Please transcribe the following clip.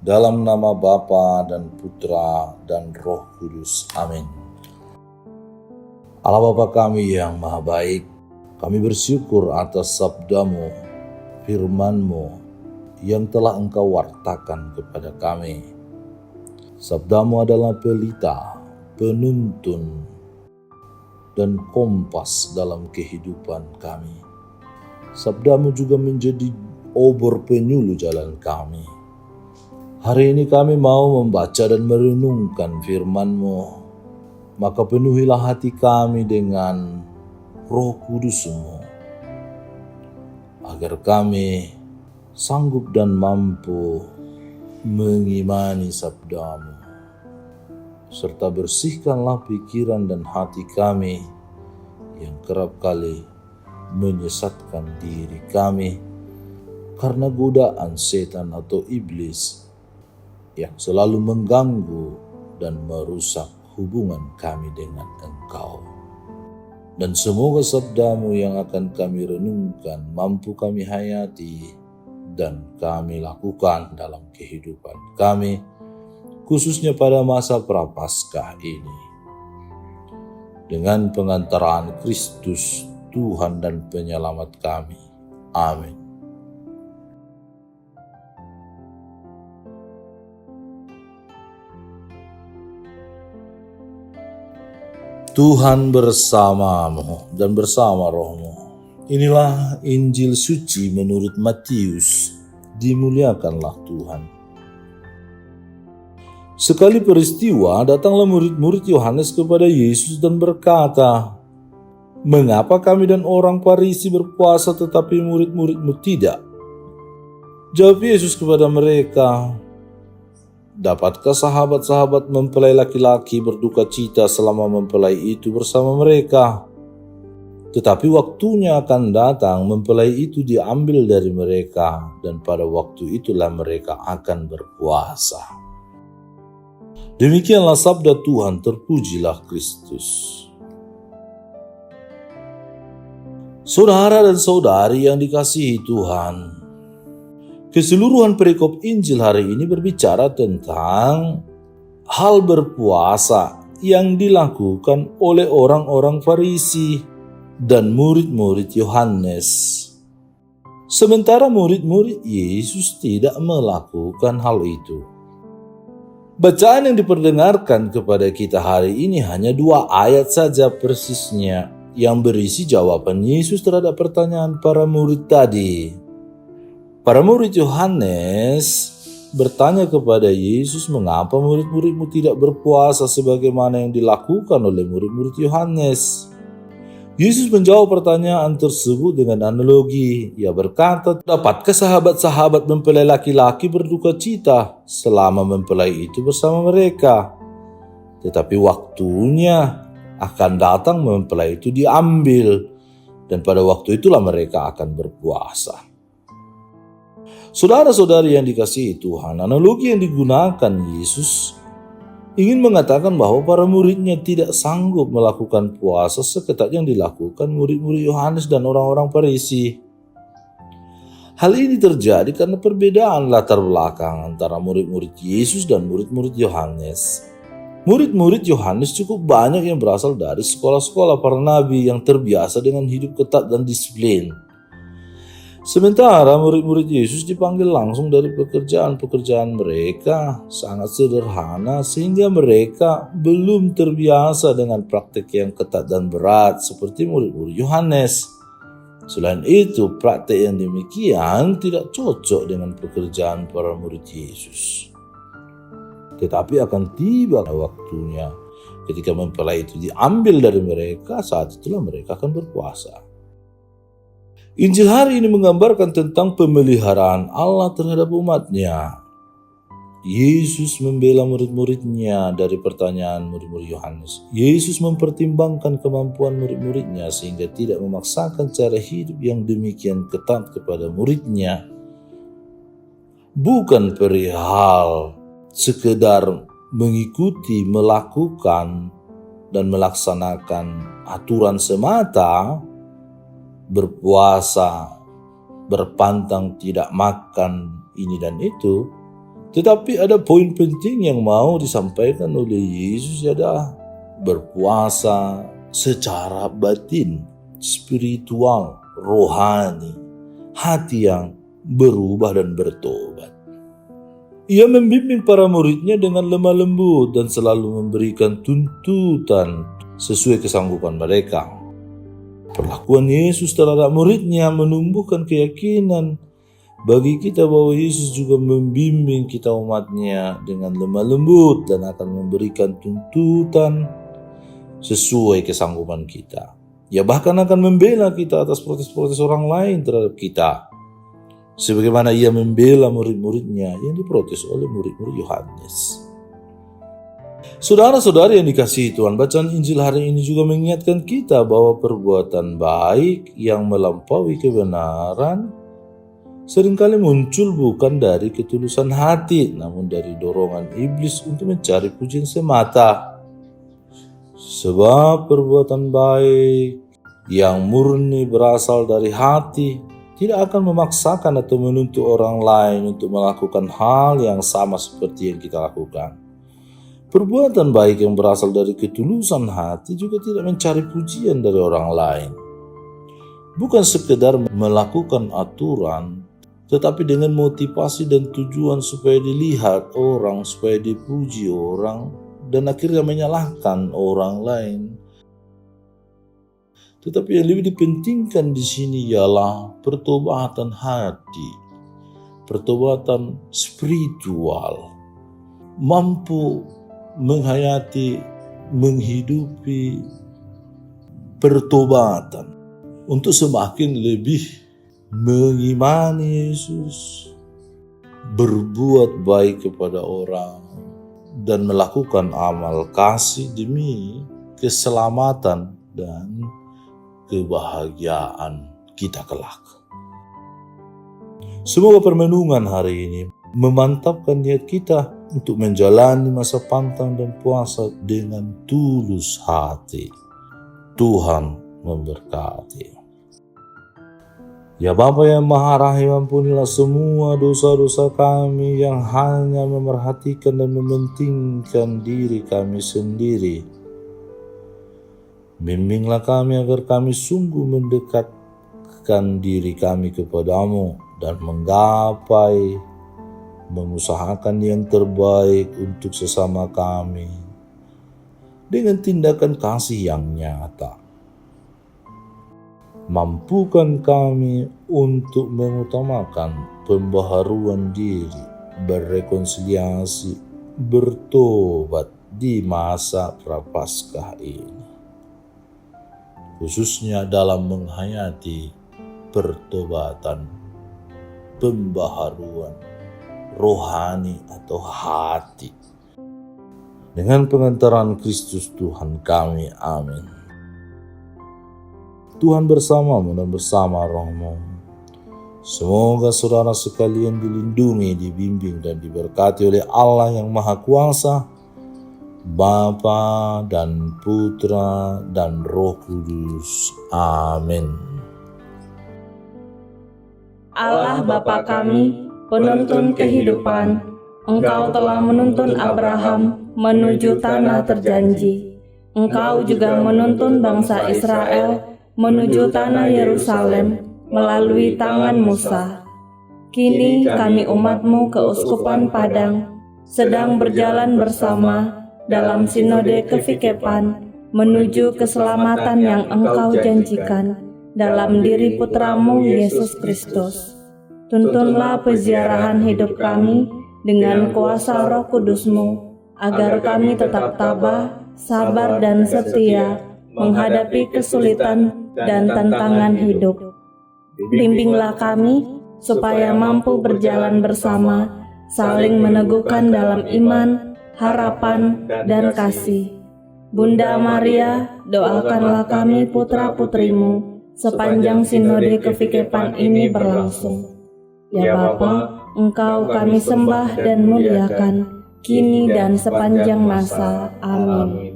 Dalam nama Bapa dan Putra dan Roh Kudus. Amin. Allah Bapa kami yang maha baik, kami bersyukur atas sabda-Mu, firman-Mu yang telah Engkau wartakan kepada kami. Sabda-Mu adalah pelita, penuntun, dan kompas dalam kehidupan kami. Sabda-Mu juga menjadi obor penyuluh jalan kami. Hari ini kami mau membaca dan merenungkan firman-Mu, maka penuhilah hati kami dengan Roh Kudus-Mu, agar kami sanggup dan mampu mengimani sabda-Mu, serta bersihkanlah pikiran dan hati kami yang kerap kali menyesatkan diri kami karena godaan setan atau iblis yang selalu mengganggu dan merusak hubungan kami dengan Engkau. Dan semoga sabda-Mu yang akan kami renungkan mampu kami hayati dan kami lakukan dalam kehidupan kami, khususnya pada masa Prapaskah ini. Dengan pengantaraan Kristus, Tuhan dan Penyelamat kami. Amin. Tuhan bersamamu dan bersama rohmu. Inilah Injil suci menurut Matius. Dimuliakanlah Tuhan. Sekali peristiwa, datanglah murid-murid Yohanes kepada Yesus dan berkata, "Mengapa kami dan orang Farisi berpuasa tetapi murid-murid-Mu tidak?" Jawab Yesus kepada mereka, "Dapatkah sahabat-sahabat mempelai laki-laki berduka cita selama mempelai itu bersama mereka? Tetapi waktunya akan datang mempelai itu diambil dari mereka, dan pada waktu itulah mereka akan berpuasa." Demikianlah sabda Tuhan, terpujilah Kristus. Saudara dan saudari yang dikasihi Tuhan, keseluruhan perikop Injil hari ini berbicara tentang hal berpuasa yang dilakukan oleh orang-orang Farisi dan murid-murid Yohanes. Sementara murid-murid Yesus tidak melakukan hal itu. Bacaan yang diperdengarkan kepada kita hari ini hanya 2 ayat saja persisnya yang berisi jawaban Yesus terhadap pertanyaan para murid tadi. Para murid Yohanes bertanya kepada Yesus, "Mengapa murid-murid-Mu tidak berpuasa sebagaimana yang dilakukan oleh murid-murid Yohanes?" Yesus menjawab pertanyaan tersebut dengan analogi. Ia berkata, "Dapatkah sahabat-sahabat mempelai laki-laki berduka cita selama mempelai itu bersama mereka? Tetapi waktunya akan datang mempelai itu diambil, dan pada waktu itulah mereka akan berpuasa." Saudara-saudari yang dikasihi Tuhan, analogi yang digunakan Yesus ingin mengatakan bahwa para muridnya tidak sanggup melakukan puasa seketat yang dilakukan murid-murid Yohanes dan orang-orang Farisi. Hal ini terjadi karena perbedaan latar belakang antara murid-murid Yesus dan murid-murid Yohanes. Murid-murid Yohanes cukup banyak yang berasal dari sekolah-sekolah para nabi yang terbiasa dengan hidup ketat dan disiplin. Sementara murid-murid Yesus dipanggil langsung dari pekerjaan-pekerjaan mereka sangat sederhana sehingga mereka belum terbiasa dengan praktik yang ketat dan berat seperti murid-murid Yohanes. Selain itu, praktik yang demikian tidak cocok dengan pekerjaan para murid Yesus. Tetapi akan tiba waktunya ketika mempelai itu diambil dari mereka, saat itulah mereka akan berpuasa. Injil hari ini menggambarkan tentang pemeliharaan Allah terhadap umatnya. Yesus membela murid-muridnya dari pertanyaan murid-murid Yohanes. Yesus mempertimbangkan kemampuan murid-muridnya sehingga tidak memaksakan cara hidup yang demikian ketat kepada muridnya. Bukan perihal sekedar mengikuti, melakukan, dan melaksanakan aturan semata, berpuasa, berpantang tidak makan ini dan itu, Tetapi ada poin penting yang mau disampaikan oleh Yesus, adalah berpuasa secara batin, spiritual, rohani, hati yang berubah dan bertobat. Ia membimbing para muridnya dengan lemah lembut dan selalu memberikan tuntutan sesuai kesanggupan mereka. Perlakuan Yesus terhadap muridnya menumbuhkan keyakinan bagi kita bahwa Yesus juga membimbing kita umatnya dengan lemah lembut dan akan memberikan tuntutan sesuai kesanggupan kita. Ia bahkan akan membela kita atas protes-protes orang lain terhadap kita, sebagaimana ia membela murid-muridnya yang diprotes oleh murid-murid Yohanes. Saudara-saudari yang dikasihi Tuhan, bacaan Injil hari ini juga mengingatkan kita bahwa perbuatan baik yang melampaui kebenaran seringkali muncul bukan dari ketulusan hati, namun dari dorongan iblis untuk mencari pujian semata. Sebab perbuatan baik yang murni berasal dari hati tidak akan memaksakan atau menuntut orang lain untuk melakukan hal yang sama seperti yang kita lakukan. Perbuatan baik yang berasal dari ketulusan hati juga tidak mencari pujian dari orang lain. Bukan sekedar melakukan aturan, tetapi dengan motivasi dan tujuan supaya dilihat orang, supaya dipuji orang, dan akhirnya menyalahkan orang lain. Tetapi yang lebih dipentingkan di sini ialah pertobatan hati, pertobatan spiritual, mampu menghayati, menghidupi pertobatan untuk semakin lebih mengimani Yesus, berbuat baik kepada orang, dan melakukan amal kasih demi keselamatan dan kebahagiaan kita kelak. Semoga permenungan hari ini memantapkan niat kita untuk menjalani masa pantang dan puasa dengan tulus hati. Tuhan memberkati. Ya Bapa yang Maha Rahim, ampunilah semua dosa-dosa kami yang hanya memerhatikan dan mementingkan diri kami sendiri. Bimbinglah kami agar kami sungguh mendekatkan diri kami kepadamu dan mengusahakan yang terbaik untuk sesama kami dengan tindakan kasih yang nyata. Mampukan kami untuk mengutamakan pembaharuan diri, berrekonsiliasi, bertobat di masa Prapaskah ini, khususnya dalam menghayati pertobatan, pembaharuan rohani atau hati dengan pengantaran Kristus Tuhan kami. Amin. Tuhan bersamamu dan bersama rohmu. Semoga saudara sekalian dilindungi, dibimbing, dan diberkati oleh Allah yang Maha Kuasa, Bapa dan Putra dan Roh Kudus. Amin. Allah Bapa kami, penuntun kehidupan, Engkau telah menuntun Abraham menuju tanah terjanji. Engkau juga menuntun bangsa Israel menuju tanah Yerusalem melalui tangan Musa. Kini kami umat-Mu keuskupan Padang sedang berjalan bersama dalam sinode kefikepan menuju keselamatan yang Engkau janjikan dalam diri Putra-Mu Yesus Kristus. Tuntunlah peziarahan hidup kami dengan kuasa Roh Kudus-Mu, agar kami tetap tabah, sabar, dan setia menghadapi kesulitan dan tantangan hidup. Bimbinglah kami supaya mampu berjalan bersama, saling meneguhkan dalam iman, harapan, dan kasih. Bunda Maria, doakanlah kami putra-putrimu sepanjang sinode kefikepan ini berlangsung. Ya Bapa, Engkau kami sembah dan muliakan, kini dan sepanjang masa. Amin.